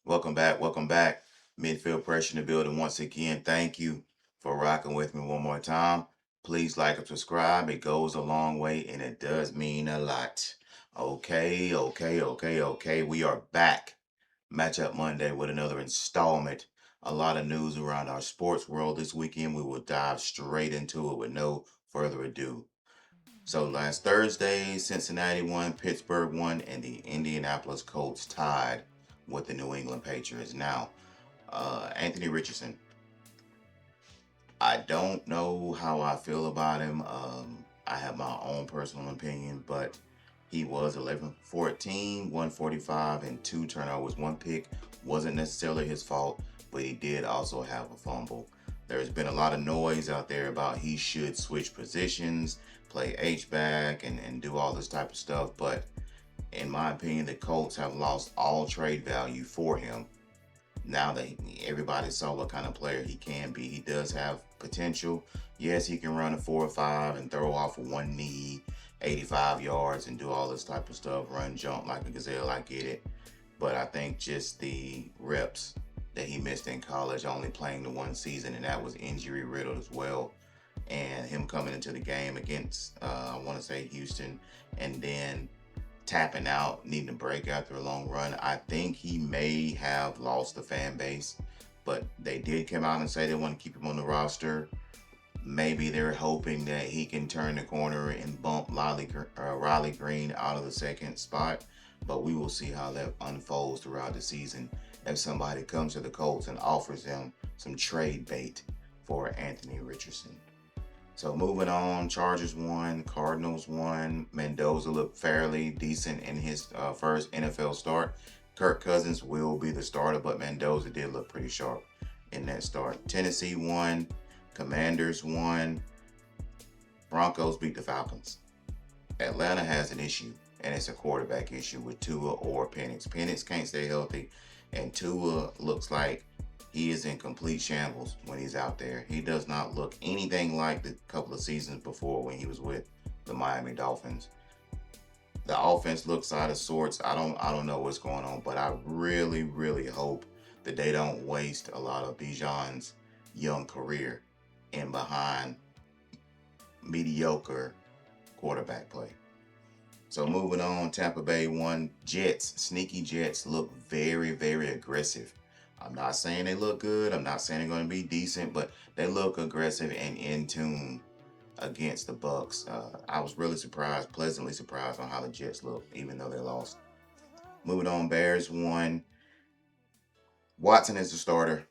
Welcome back. Welcome back. Midfield pressure in the building once again. Thank you for rocking with me one more time. Please like and subscribe. It goes a long way and it does mean a lot. Okay. We are back. Matchup Monday with another installment. A lot of news around our sports world this weekend. We will dive straight into it with no further ado. So last Thursday, Cincinnati won, Pittsburgh won, and the Indianapolis Colts tied with the New England Patriots. Now, Anthony Richardson, I don't know how I feel about him. I have my own personal opinion, but he was 11-14, 145, and 2 turnovers, 1 pick. Wasn't necessarily his fault, but he did also have a fumble. There's been a lot of noise out there about he should switch positions, play H-back, and do all this type of stuff. But in my opinion, the Colts have lost all trade value for him. Now that everybody saw what kind of player he can be, he does have potential. Yes, he can run a 4 or 5 and throw off of one knee, 85 yards, and do all this type of stuff, run, jump like a gazelle. I get it. But I think just the reps that he missed in college, only playing the one season, and that was injury riddled as well. And him coming into the game against, I want to say Houston, and then tapping out, needing a break after a long run. I think he may have lost the fan base, but they did come out and say they want to keep him on the roster. Maybe they're hoping that he can turn the corner and bump Riley Green out of the second spot, but we will see how that unfolds throughout the season if somebody comes to the Colts and offers them some trade bait for Anthony Richardson. So moving on, Chargers won, Cardinals won. Mendoza looked fairly decent in his first NFL start. Kirk Cousins will be the starter, but Mendoza did look pretty sharp in that start. Tennessee won, Commanders won, Broncos beat the Falcons. Atlanta has an issue, and it's a quarterback issue with Tua or Penix. Penix can't stay healthy, and Tua looks like he is in complete shambles when he's out there. He does not look anything like the couple of seasons before when he was with the Miami Dolphins. The offense looks out of sorts. I don't know what's going on, but I really hope that they don't waste a lot of Bijan's young career in behind mediocre quarterback play. So moving on, Tampa Bay won. Jets, sneaky Jets look very aggressive. I'm not saying they look good. I'm not saying they're going to be decent, but they look aggressive and in tune against the Bucks. I was really surprised, pleasantly surprised on how the Jets look, even though they lost. Moving on, Bears won. Watson is the starter.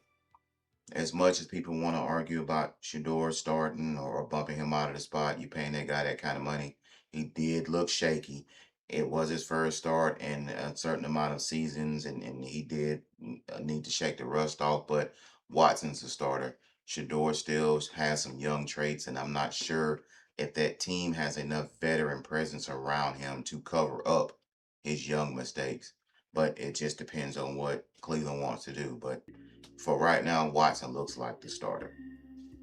As much as people want to argue about Shador starting or bumping him out of the spot, you paying that guy that kind of money. He did look shaky. It was his first start in a certain amount of seasons, and he did need to shake the rust off, but Watson's the starter. Shador still has some young traits, and I'm not sure if that team has enough veteran presence around him to cover up his young mistakes. But it just depends on what Cleveland wants to do. But for right now, Watson looks like the starter.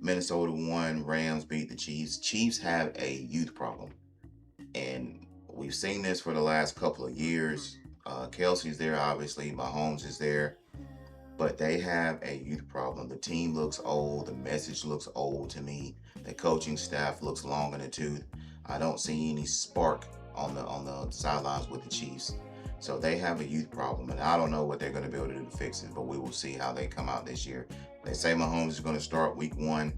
Minnesota won. Rams beat the Chiefs. Chiefs have a youth problem, and we've seen this for the last couple of years. Kelsey's there, obviously. Mahomes is there, but they have a youth problem. The team looks old. The message looks old to me. The coaching staff looks long in the tooth. I don't see any spark on the sidelines with the Chiefs. So they have a youth problem, and I don't know what they're going to be able to do to fix it, but we will see how they come out this year. They say Mahomes is going to start week 1.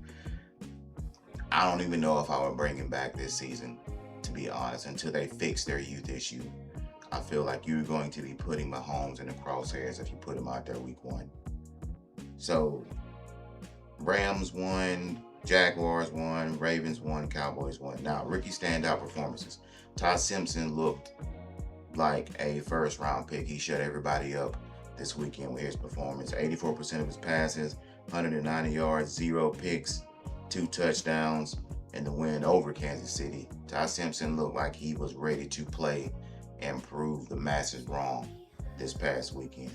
I don't even know if I would bring him back this season, to be honest, until they fix their youth issue. I feel like you're going to be putting Mahomes in the crosshairs if you put him out there week 1. So Rams won, Jaguars won, Ravens won, Cowboys won. Now, rookie standout performances. Todd Simpson looked like a first-round pick. He shut everybody up this weekend with his performance. 84% of his passes, 190 yards, 0 picks, 2 touchdowns, and the win over Kansas City. Todd Simpson looked like he was ready to play and prove the masses wrong this past weekend.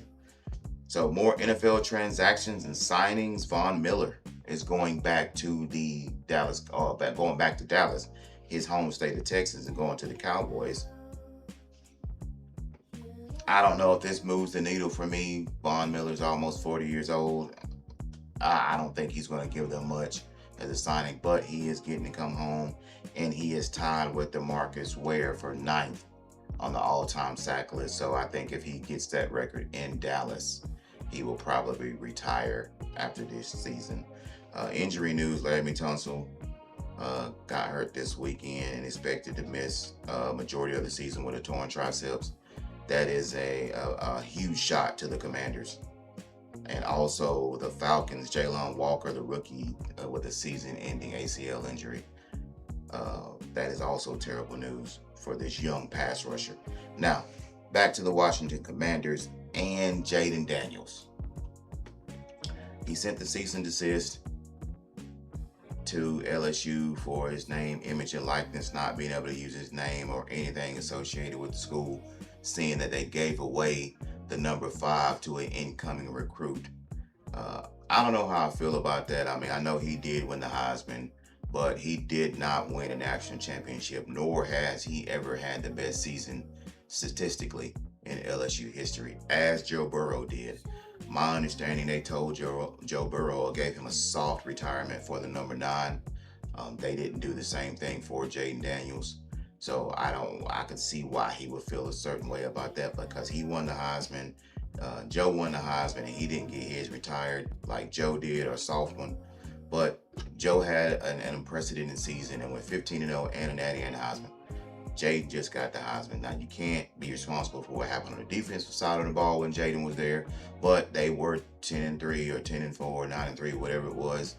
So more NFL transactions and signings. Von Miller is going back to the going back to Dallas, his home state of Texas, and going to the Cowboys. I don't know if this moves the needle for me. Von Miller's almost 40 years old. I don't think he's going to give them much as a signing, but he is getting to come home, and he is tied with DeMarcus Ware for ninth on the all-time sack list. So I think if he gets that record in Dallas, he will probably retire after this season. Injury news: Larry Tunsil got hurt this weekend and expected to miss majority of the season with a torn triceps. That is a huge shot to the Commanders. And also the Falcons, Jalen Walker, the rookie, with a season-ending ACL injury. That is also terrible news for this young pass rusher. Now, back to the Washington Commanders and Jayden Daniels. He sent the cease and desist to LSU for his name, image, and likeness not being able to use his name or anything associated with the school, seeing that they gave away the number 5 to an incoming recruit. I don't know how I feel about that. I mean, I know he did win the Heisman, but he did not win a national championship, nor has he ever had the best season statistically in LSU history, as Joe Burrow did. My understanding, they told Joe Burrow or gave him a soft retirement for the number 9. They didn't do the same thing for Jayden Daniels. So I could see why he would feel a certain way about that, because he won the Heisman. Joe won the Heisman and he didn't get his retired like Joe did, or soft one. But Joe had an unprecedented season and went 15-0 and a Natty and a Heisman. Jayden just got the Heisman. Now, you can't be responsible for what happened on the defensive side of the ball when Jayden was there, but they were 10-3 or 10-4 or 9-3, whatever it was,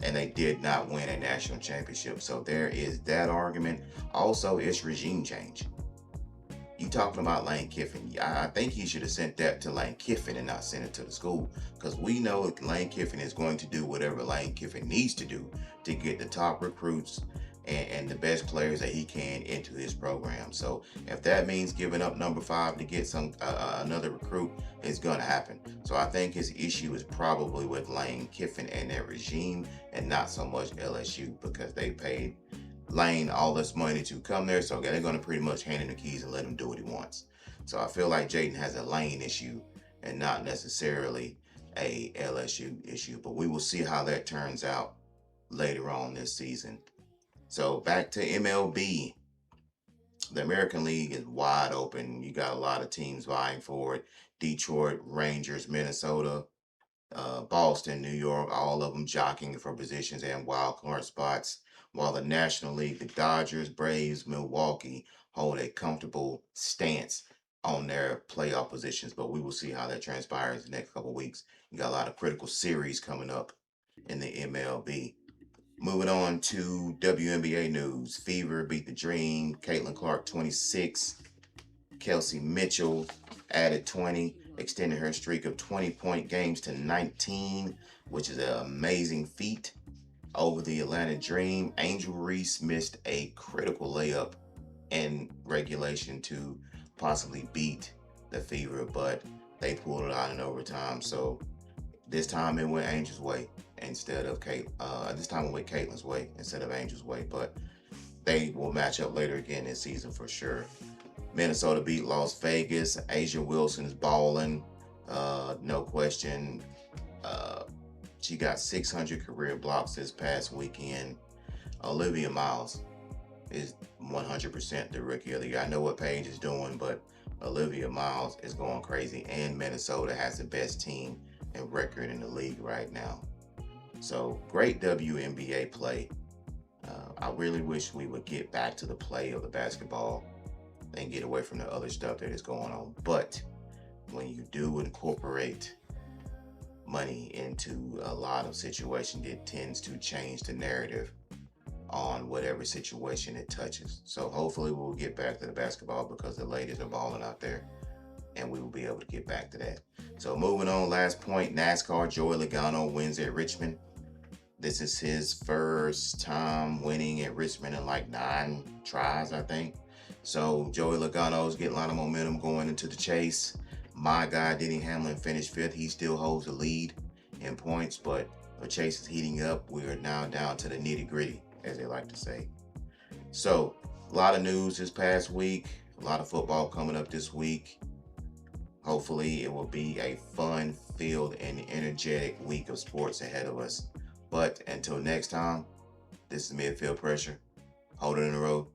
and they did not win a national championship. So there is that argument. Also, it's regime change. You talking about Lane Kiffin? I think he should have sent that to Lane Kiffin and not sent it to the school, because we know Lane Kiffin is going to do whatever Lane Kiffin needs to do to get the top recruits and the best players that he can into his program. So if that means giving up number 5 to get another recruit, it's going to happen. So I think his issue is probably with Lane Kiffin and their regime, and not so much LSU, because they paid Lane all this money to come there, so they're going to pretty much hand him the keys and let him do what he wants. So I feel like Jayden has a Lane issue and not necessarily a LSU issue, but we will see how that turns out later on this season. So back to MLB. The American League is wide open. You got a lot of teams vying for it. Detroit, Rangers, Minnesota, Boston, New York, all of them jockeying for positions and wild card spots. While the National League, the Dodgers, Braves, Milwaukee hold a comfortable stance on their playoff positions. But we will see how that transpires in the next couple of weeks. You got a lot of critical series coming up in the MLB. Moving on to WNBA news. Fever beat the Dream. Caitlin Clark, 26. Kelsey Mitchell added 20, extending her streak of 20-point games to 19, which is an amazing feat over the Atlanta Dream. Angel Reese missed a critical layup in regulation to possibly beat the Fever, but they pulled it out in overtime. So this time it went Angel's way instead of this time it went Caitlin's way instead of Angel's way, but they will match up later again this season for sure. Minnesota beat Las Vegas. Asia Wilson is balling, no question. She got 600 career blocks this past weekend. Olivia Miles is 100% the rookie of the year. I know what Paige is doing, but Olivia Miles is going crazy, and Minnesota has the best team and record in the league right now. So great WNBA play. I really wish we would get back to the play of the basketball and get away from the other stuff that is going on. But when you do incorporate money into a lot of situations, it tends to change the narrative on whatever situation it touches. So hopefully we'll get back to the basketball, because the ladies are balling out there, and we will be able to get back to that. So moving on, last point, NASCAR. Joey Logano wins at Richmond. This is his first time winning at Richmond in like 9 tries, I think. So Joey Logano's getting a lot of momentum going into the chase. My guy, Denny Hamlin, finished 5th. He still holds the lead in points, but the chase is heating up. We are now down to the nitty-gritty, as they like to say. So a lot of news this past week. A lot of football coming up this week. Hopefully, it will be a fun filled and energetic week of sports ahead of us. But until next time, this is Midfield Pressure. Hold it in the road.